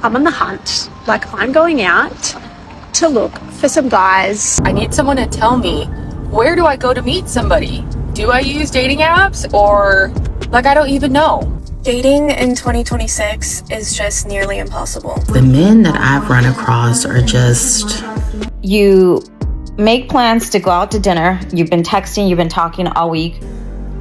I'm on the hunt. Like, I'm going out to look for some guys. I need someone to tell me, where do I go to meet somebody? Do I use dating apps, or like I don't even know? Dating in 2026 is just nearly impossible. The men that I've run across are just... You make plans to go out to dinner. You've been texting, you've been talking all week,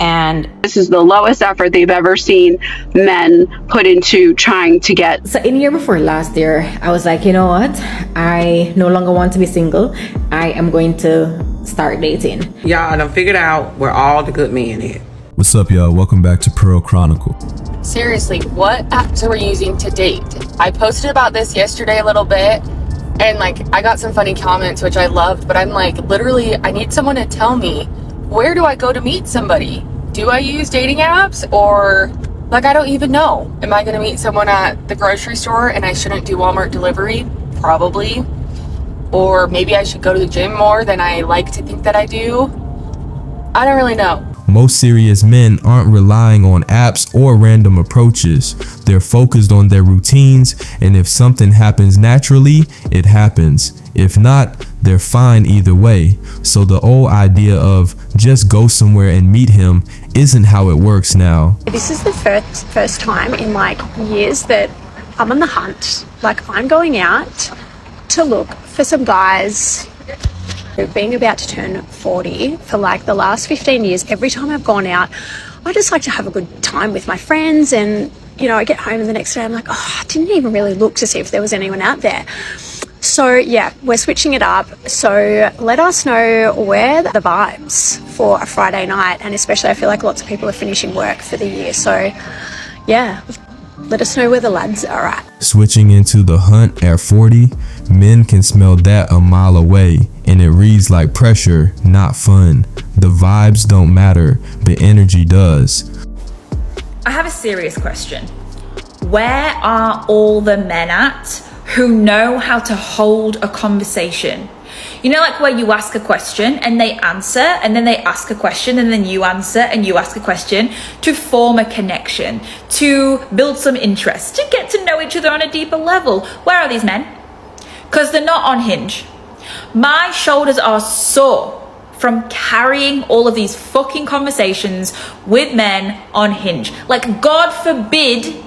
and this is the lowest effort they've ever seen men put into trying to get. So in year before last year, I was like, you know what? I no longer want to be single. I am going to start dating. Y'all, I done figured out where all the good men is. What's up, y'all? Welcome back to Pearl Chronicle. Seriously, what apps are we using to date? I posted about this yesterday a little bit, and like I got some funny comments, which I loved, but I'm like, literally, I need someone to tell me, where do I go to meet somebody? Do I use dating apps, or like I don't even know? Am I going to meet someone at the grocery store and I shouldn't do Walmart delivery? Probably. Or maybe I should go to the gym more than I like to think that I do. I don't really know. Most serious men aren't relying on apps or random approaches. They're focused on their routines, and if something happens naturally, it happens. If not, they're fine either way. So the old idea of just go somewhere and meet him isn't how it works now. This is the first time in like years that I'm on the hunt. Like, I'm going out to look for some guys. Being about to turn 40 for like the last 15 years, every time I've gone out, I just like to have a good time with my friends, and you know, I get home and the next day I'm like, oh, I didn't even really look to see if there was anyone out there. So yeah, we're switching it up. So let us know where the vibes for a Friday night, and especially I feel like lots of people are finishing work for the year. So yeah, let us know where the lads are at. Switching into the hunt at 40, men can smell that a mile away, and it reads like pressure, not fun. The vibes don't matter, but energy does. I have a serious question. Where are all the men at who know how to hold a conversation? You know, like where you ask a question and they answer, and then they ask a question and then you answer and you ask a question, to form a connection, to build some interest, to get to know each other on a deeper level. Where are these men? Because they're not on Hinge. My shoulders are sore from carrying all of these fucking conversations with men on Hinge. Like, God forbid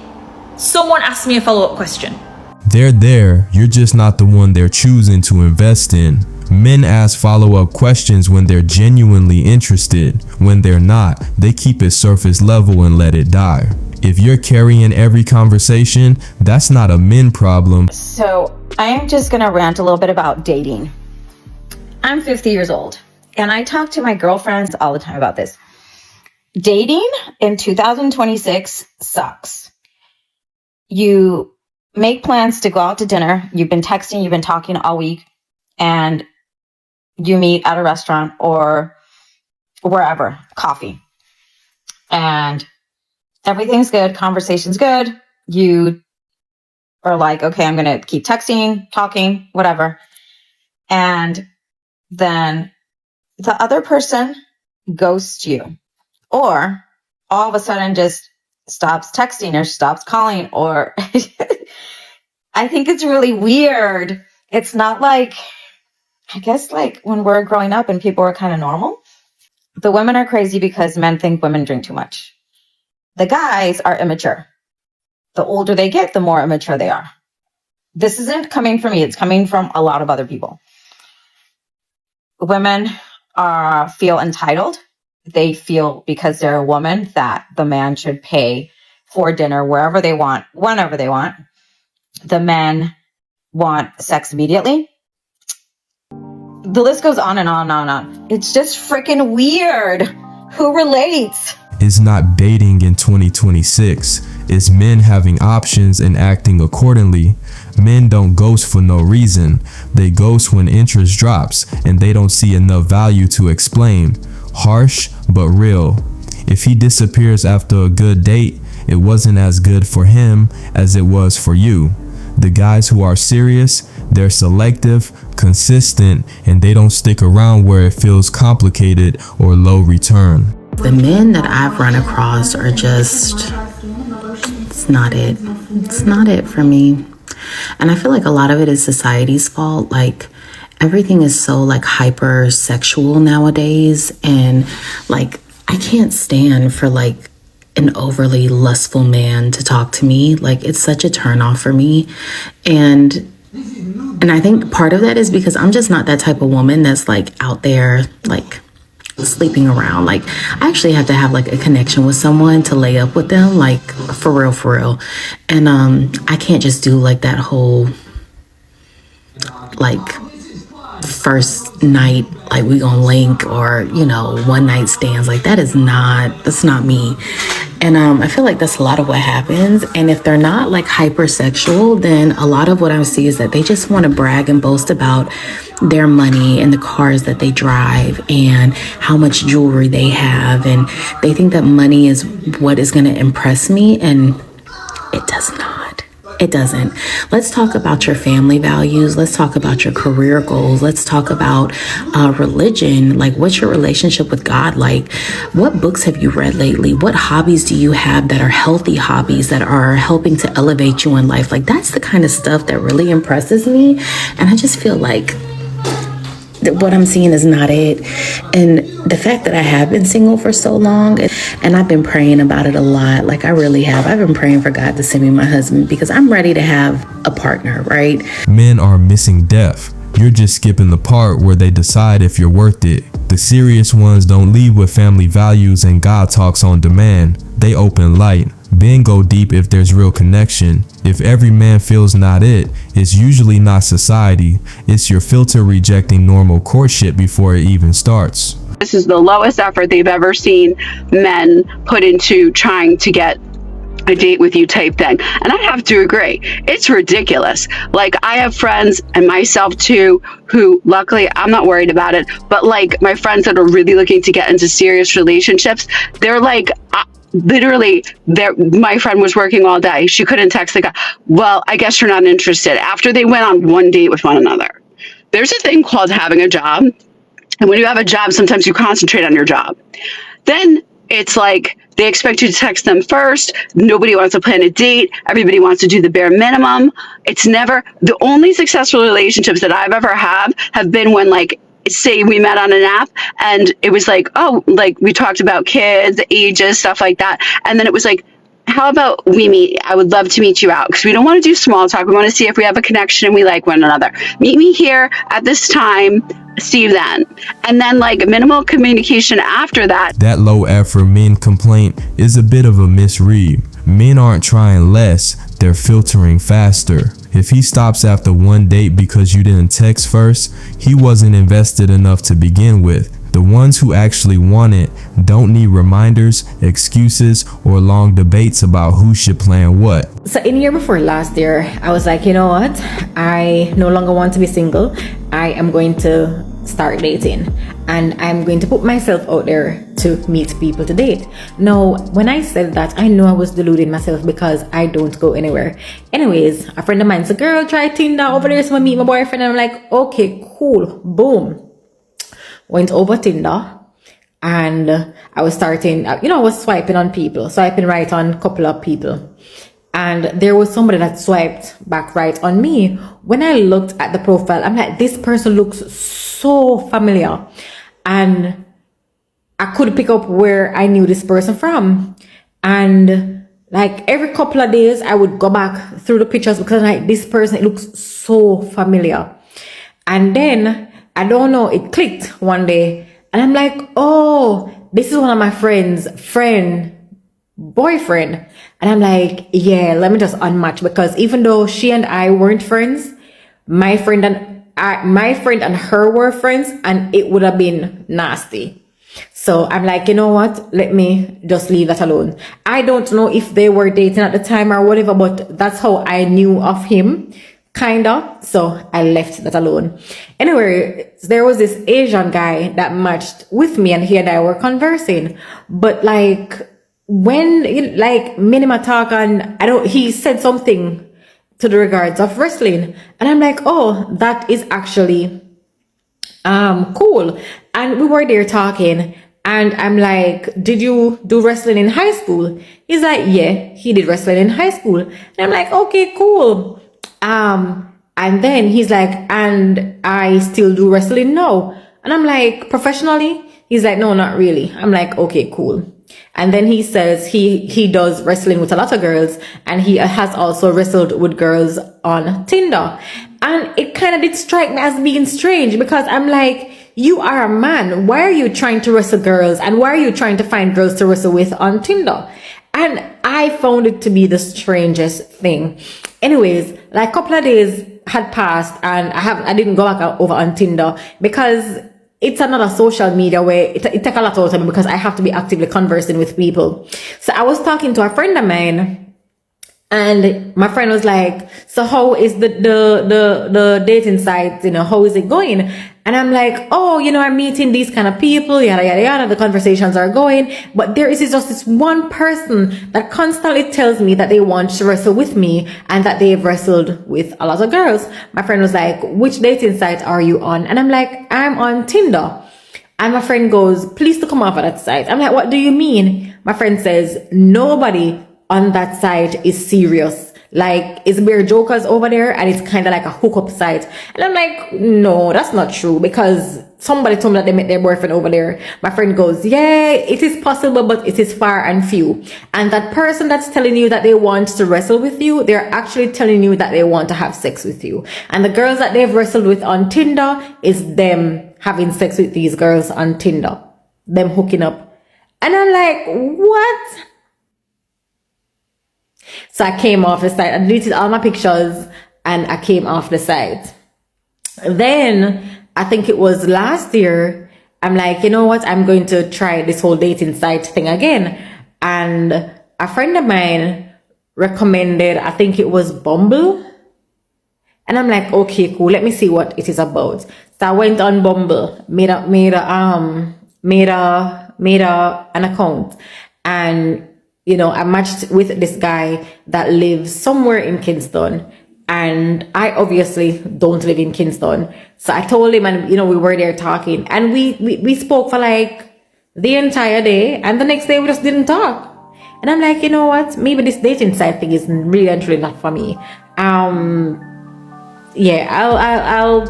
someone asks me a follow-up question. They're there, you're just not the one they're choosing to invest in. Men ask follow-up questions when they're genuinely interested. When they're not, they keep it surface level and let it die. If you're carrying every conversation, that's not a men problem. so I am just gonna rant a little bit about dating. I'm 50 years old, and I talk to my girlfriends all the time about this. Dating in 2026 sucks. You make plans to go out to dinner. You've been texting, you've been talking all week, and you meet at a restaurant or wherever, coffee. And everything's good, conversation's good. You are like, okay, I'm going to keep texting, talking, whatever. And then the other person ghosts you, or all of a sudden just stops texting or stops calling, or I think it's really weird. It's not like, I guess like when we're growing up and people were kind of normal. The women are crazy because men think women drink too much. The guys are immature. The older they get, the more immature they are. This isn't coming from me. It's coming from a lot of other people. Women feel entitled. They feel because they're a woman that the man should pay for dinner wherever they want, whenever they want. The men want sex immediately. The list goes on and on and on. It's just freaking weird. Who relates? It's not dating in 2026. It's men having options and acting accordingly. Men don't ghost for no reason. They ghost when interest drops and they don't see enough value to explain. Harsh, but real. If he disappears after a good date, it wasn't as good for him as it was for you. The guys who are serious, they're selective, consistent, and they don't stick around where it feels complicated or low return. The men that I've run across are just, it's not it. It's not it for me. And I feel like a lot of it is society's fault. Like, everything is so like hyper sexual nowadays. And like, I can't stand for like an overly lustful man to talk to me. Like, it's such a turn off for me. And I think part of that is because I'm just not that type of woman that's like out there like sleeping around. Like, I actually have to have like a connection with someone to lay up with them, like for real. And I can't just do like that whole like first night, like we gonna link, or you know, one night stands. Like, that's not me. And I feel like that's a lot of what happens. And if they're not like hypersexual, then a lot of what I see is that they just want to brag and boast about their money and the cars that they drive and how much jewelry they have. And they think that money is what is going to impress me. And it does not. It doesn't. Let's talk about your family values. Let's talk about your career goals. Let's talk about religion. Like, what's your relationship with God like? What books have you read lately? What hobbies do you have that are healthy hobbies that are helping to elevate you in life? Like, that's the kind of stuff that really impresses me. And I just feel like what I'm seeing is not it. And the fact that I have been single for so long, and I've been praying about it a lot, like I really have. I've been praying for God to send me my husband because I'm ready to have a partner, right? Men are missing depth. You're just skipping the part where they decide if you're worth it. The serious ones don't lead with family values and God talks on demand. They open light, then go deep if there's real connection. If every man feels not it, it's usually not society. It's your filter rejecting normal courtship before it even starts. This is the lowest effort they've ever seen men put into trying to get a date with you type thing. And I have to agree, it's ridiculous. Like, I have friends, and myself too, who luckily I'm not worried about it, but like my friends that are really looking to get into serious relationships, they're like, literally, my friend was working all day. She couldn't text the guy. Well, I guess you're not interested. After they went on one date with one another. There's a thing called having a job. And when you have a job, sometimes you concentrate on your job. Then it's like they expect you to text them first. Nobody wants to plan a date. Everybody wants to do the bare minimum. It's never, the only successful relationships that I've ever have been when, like, say we met on an app and it was like, oh, like we talked about kids, ages, stuff like that. And then it was like, how about we meet? I would love to meet you out because we don't want to do small talk. We want to see if we have a connection and we like one another. Meet me here at this time. See you then. And then like minimal communication after that. That low effort men complaint is a bit of a misread. Men aren't trying less, they're filtering faster. If he stops after one date because you didn't text first, he wasn't invested enough to begin with. The ones who actually want it don't need reminders, excuses, or long debates about who should plan what. So in the year before last year, I was like, you know what? I no longer want to be single. I am going to start dating. And I'm going to put myself out there to meet people to date. Now, when I said that, I know I was deluding myself because I don't go anywhere. Anyways, a friend of mine said, girl, try Tinder over there so I meet my boyfriend. And I'm like, okay, cool. Boom. Went over Tinder and I was starting, I was swiping on people, swiping right on a couple of people. And there was somebody that swiped back right on me. When I looked at the profile, I'm like, this person looks so familiar. And I could pick up where I knew this person from. And like every couple of days, I would go back through the pictures because like this person, it looks so familiar. And then, I don't know, it clicked one day. And I'm like, oh, this is one of my friend's boyfriend. And I'm like, yeah, let me just unmatch, because even though she and I weren't friends, my friend and her were friends, and it would have been nasty. So I'm like, you know what? Let me just leave that alone. I don't know if they were dating at the time or whatever, but that's how I knew of him, kinda. So I left that alone. Anyway, there was this Asian guy that matched with me, and he and I were conversing. But like, when like minima talk, and he said something to the regards of wrestling, and I'm like, oh, that is actually cool. And we were there talking, and I'm like, did you do wrestling in high school? He's like, yeah, he did wrestling in high school. And I'm like, okay, cool. And then he's like, and I still do wrestling now. And I'm like, professionally? He's like, no, not really. I'm like, okay, cool. And then he says he does wrestling with a lot of girls, and he has also wrestled with girls on Tinder. And it kind of did strike me as being strange, because I'm like, you are a man. Why are you trying to wrestle girls? And why are you trying to find girls to wrestle with on Tinder? And I found it to be the strangest thing. Anyways, like a couple of days had passed, and I didn't go back over on Tinder, because it's another social media where it takes a lot out of me, because I have to be actively conversing with people. So I was talking to a friend of mine, and my friend was like, so how is the dating site, how is it going? And I'm like, oh, I'm meeting these kind of people, yada, yada, yada. The conversations are going. But there is just this one person that constantly tells me that they want to wrestle with me, and that they've wrestled with a lot of girls. My friend was like, which dating site are you on? And I'm like, I'm on Tinder. And my friend goes, please to come off of that site. I'm like, what do you mean? My friend says, nobody on that site is serious. Like, it's bare jokers over there, and it's kind of like a hookup site. And I'm like, no, that's not true, because somebody told me that they met their boyfriend over there. My friend goes, yeah, it is possible, but it is far and few. And that person that's telling you that they want to wrestle with you, they're actually telling you that they want to have sex with you. And the girls that they've wrestled with on Tinder is them having sex with these girls on Tinder, them hooking up. And I'm like, what? So I came off the site. I deleted all my pictures, and I came off the site. Then I think it was last year, I'm like, you know what? I'm going to try this whole dating site thing again. And a friend of mine recommended, I think it was Bumble. And I'm like, okay, cool. Let me see what it is about. So I went on Bumble, made an account, and I matched with this guy that lives somewhere in Kingston, and I obviously don't live in Kingston. So I told him, and we were there talking, and we spoke for like the entire day, and the next day we just didn't talk. And I'm like, you know what? Maybe this dating site thing is really and truly not for me. Yeah, I'll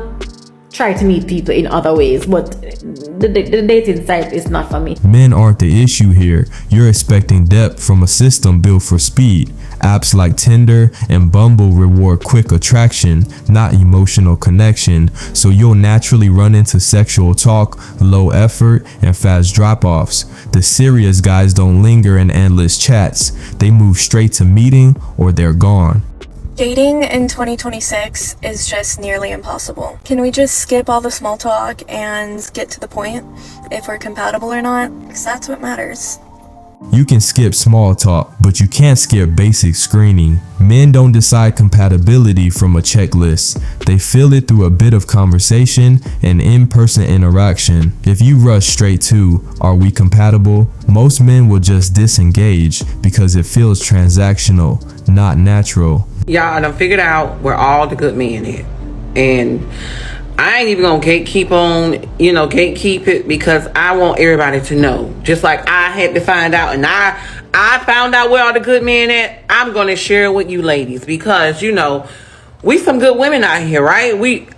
try to meet people in other ways, but the dating site is not for me. Men aren't the issue here. You're expecting depth from a system built for speed. Apps like Tinder and Bumble reward quick attraction, not emotional connection, so you'll naturally run into sexual talk, low effort, and fast drop-offs. The serious guys don't linger in endless chats. They move straight to meeting, or they're gone. Dating in 2026 is just nearly impossible. Can we just skip all the small talk and get to the point if we're compatible or not? Because that's what matters. You can skip small talk, but you can't skip basic screening. Men don't decide compatibility from a checklist. They feel it through a bit of conversation and in-person interaction. If you rush straight to, are we compatible? Most men will just disengage because it feels transactional, not natural. Y'all done figured out where all the good men at. And I ain't even gonna gatekeep it, because I want everybody to know. Just like I had to find out, and I found out where all the good men at. I'm gonna share it with you ladies, because we some good women out here, right?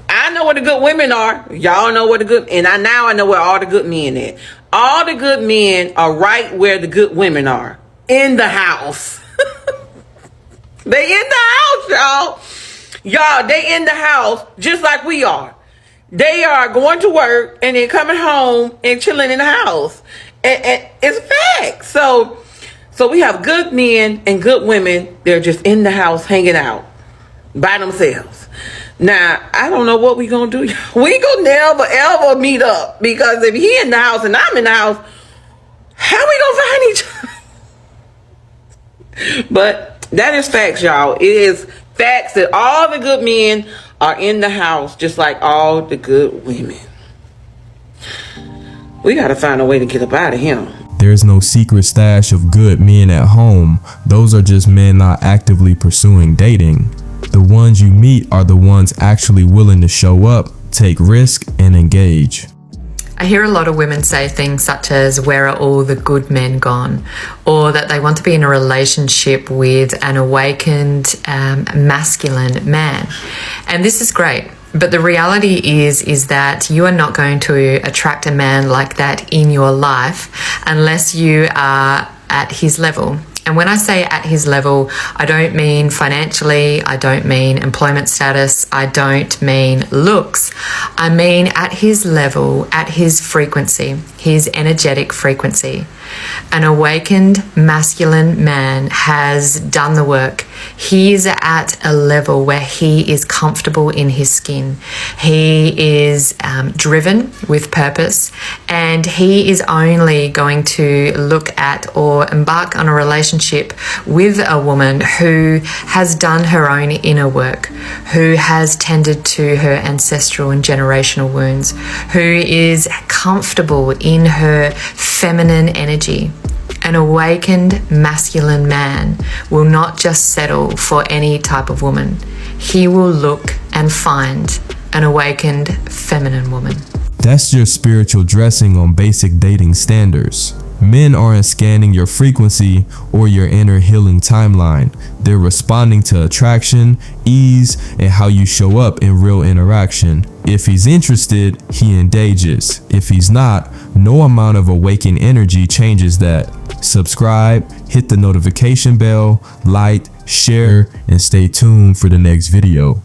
I know where the good women are. Y'all know where the good, and I know where all the good men at. All the good men are right where the good women are, in the house. They in the house, y'all. Y'all, they in the house just like we are. They are going to work and then coming home and chilling in the house. And it's fact. So we have good men and good women. They're just in the house hanging out by themselves. Now, I don't know what we gonna do. We gonna never ever meet up, because if he in the house and I'm in the house, how we gonna find each other? But that is facts, y'all. It is facts that all the good men are in the house, just like all the good women. We gotta find a way to get up out of him. There's no secret stash of good men at home. Those are just men not actively pursuing dating. The ones you meet are the ones actually willing to show up, take risk, and engage. I hear a lot of women say things such as, where are all the good men gone? Or that they want to be in a relationship with an awakened masculine man. And this is great. But the reality is that you are not going to attract a man like that in your life unless you are at his level. And when I say at his level, I don't mean financially, I don't mean employment status, I don't mean looks. I mean at his level, at his frequency, his energetic frequency. An awakened masculine man has done the work. He is at a level where he is comfortable in his skin. He is driven with purpose, and he is only going to look at or embark on a relationship with a woman who has done her own inner work, who has tended to her ancestral and generational wounds, who is comfortable in her feminine energy. An awakened masculine man will not just settle for any type of woman. He will look and find an awakened feminine woman. That's your spiritual dressing on basic dating standards. Men aren't scanning your frequency or your inner healing timeline. They're responding to attraction, ease, and how you show up in real interaction. If he's interested, he engages. If he's not, no amount of awakened energy changes that. Subscribe, hit the notification bell, like, share, and stay tuned for the next video.